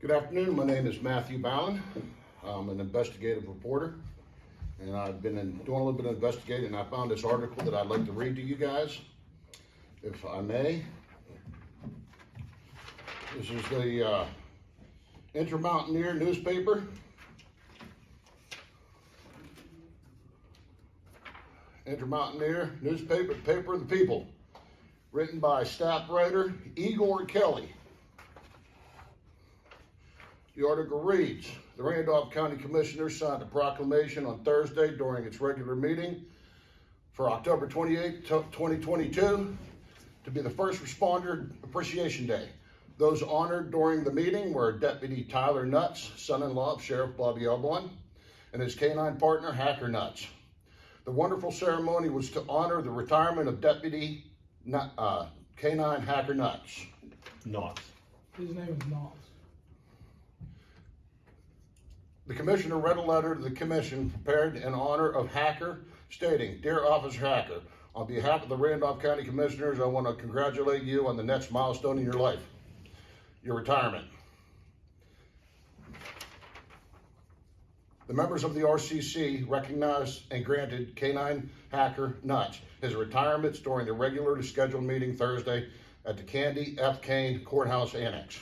Good afternoon. My name is Matthew Ballin. I'm an investigative reporter, and I've been doing a little bit of investigating, and I found this article that I'd like to read to you guys, if I may. This is the Inter-Mountaineer newspaper. Inter-Mountaineer newspaper, paper of the people, written by staff writer Igor Kelly. The article reads, the Randolph County Commissioners signed a proclamation on Thursday during its regular meeting for October 28, 2022 to be the First Responder Appreciation Day. Those honored during the meeting were Deputy Tyler Nuts, son-in-law of Sheriff Bobby Elbon, and his canine partner, Hacker Nuts. The wonderful ceremony was to honor the retirement of Deputy Canine Hacker Nuts. Knots. His name is Knots. The commissioner read a letter to the commission prepared in honor of Hacker, stating, Dear Officer Hacker, on behalf of the Randolph County Commissioners, I want to congratulate you on the next milestone in your life, your retirement. The members of the RCC recognized and granted Canine Hacker Nuts his retirements during the regularly scheduled meeting Thursday at the Candy F. Kane Courthouse Annex.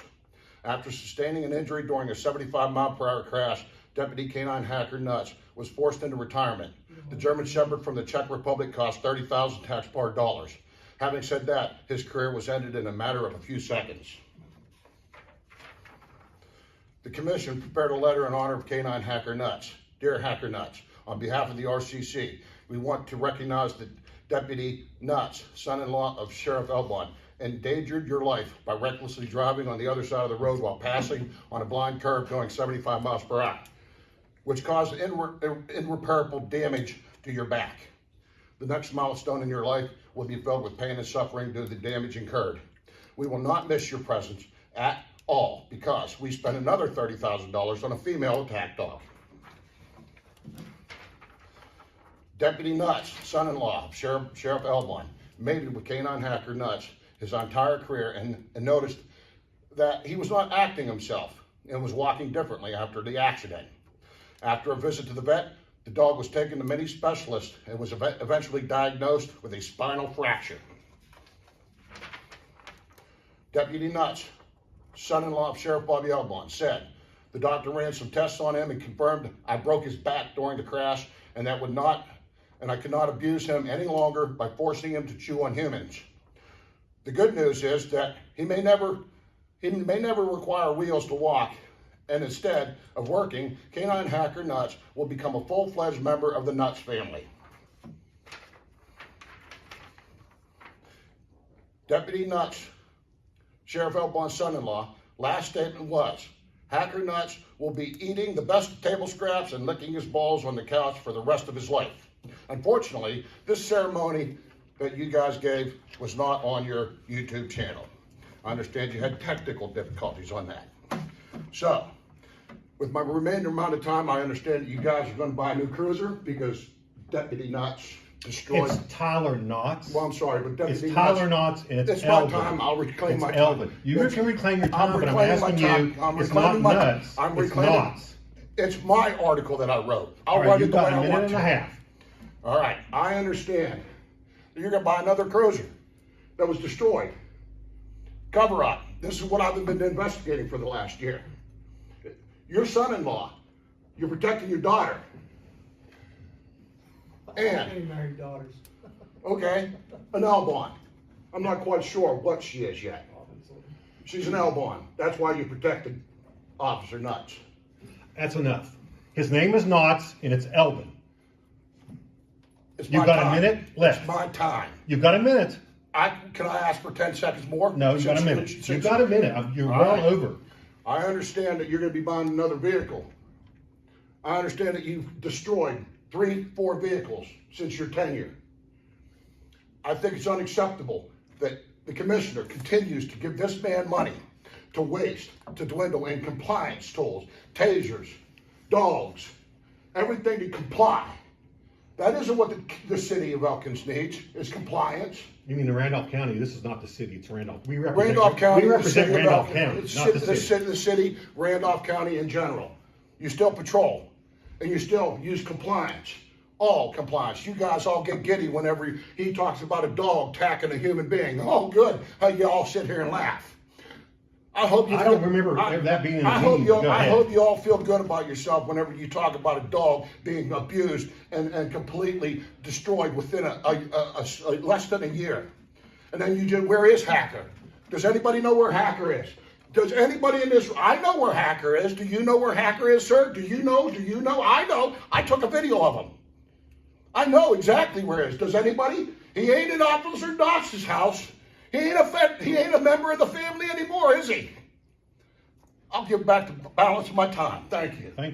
After sustaining an injury during a 75-mile-per-hour crash, Deputy Canine Hacker Nuts was forced into retirement. The German Shepherd from the Czech Republic cost 30,000 taxpayer dollars. Having said that, his career was ended in a matter of a few seconds. The commission prepared a letter in honor of Canine Hacker Nuts. Dear Hacker Nuts, on behalf of the RCC, we want to recognize that Deputy Nuts, son-in-law of Sheriff Elbon, endangered your life by recklessly driving on the other side of the road while passing on a blind curve going 75 miles per hour, which caused irreparable damage to your back. The next milestone in your life will be filled with pain and suffering due to the damage incurred. We will not miss your presence at all because we spent another $30,000 on a female attack dog. Deputy Nuts, son-in-law of Sheriff Elbon, mated with Canine Hacker Nuts his entire career and noticed that he was not acting himself and was walking differently after the accident. After a visit to the vet, the dog was taken to many specialists and was eventually diagnosed with a spinal fracture. Deputy Nuts, son-in-law of Sheriff Bobby Elbon, said, the doctor ran some tests on him and confirmed I broke his back during the crash and I could not abuse him any longer by forcing him to chew on humans. The good news is that he may never require wheels to walk, and instead of working, Canine Hacker Nuts will become a full-fledged member of the Nuts family. Deputy Nuts, Sheriff Elbon's son-in-law, last statement was, Hacker Nuts will be eating the best table scraps and licking his balls on the couch for the rest of his life. Unfortunately, this ceremony that you guys gave was not on your YouTube channel. I understand you had technical difficulties on that. So, with my remainder amount of time, I understand that you guys are going to buy a new cruiser because Deputy Nuts destroyed. It's Tyler Knots. Well, I'm sorry, but Deputy It's Tyler Knots and it's my Elbon. time. I'll reclaim my Elbon. time. You can reclaim your time, but I'm reclaiming asking my time. you, I'm it's not reclaiming my time. Nuts, I'm it's reclaiming. Knots. It's my article that I wrote. I'll All right, write it you've the way got I a minute want and to. a half. All right, I understand. You're going to buy another cruiser that was destroyed. Cover up. This is what I've been investigating for the last year. Your son-in-law, you're protecting your daughter. And, He married daughters. okay, an Elbon. I'm not quite sure what she is yet. She's an Elbon. That's why you protected Officer Nuts. That's enough. His name is Knots and it's Elbon. It's You've my got time. a minute left. It's my time. You've got a minute. Can I ask for 10 seconds more? No, you've got a minute. You've got a minute. You're All well right. over. I understand that you're going to be buying another vehicle. I understand that you've destroyed 3-4 vehicles since your tenure. I think it's unacceptable that the commissioner continues to give this man money to waste, to dwindle in compliance tools, tasers, dogs, everything to comply That isn't what the city of Elkins needs, is compliance. You mean the Randolph County? This is not the city, it's Randolph. We represent, Randolph County, we the represent city of Randolph Elkins, County, it's not the city. the city, Randolph County in general. You still patrol, and you still use compliance. All compliance. You guys all get giddy whenever he talks about a dog attacking a human being. Oh, good. How you all sit here and laugh. I hope you. I don't remember that being in the I hope meeting, you. but go I ahead. hope you all feel good about yourself whenever you talk about a dog being abused and completely destroyed within a less than a year. And then you just, where is Hacker? Does anybody know where Hacker is? Does anybody in this? I know where Hacker is. Do you know where Hacker is, sir? Do you know? Do you know? I know. I took a video of him. I know exactly where he is. Does anybody? He ain't at Officer Knox's house. He ain't a member of the family anymore, is he? I'll give back the balance of my time. Thank you.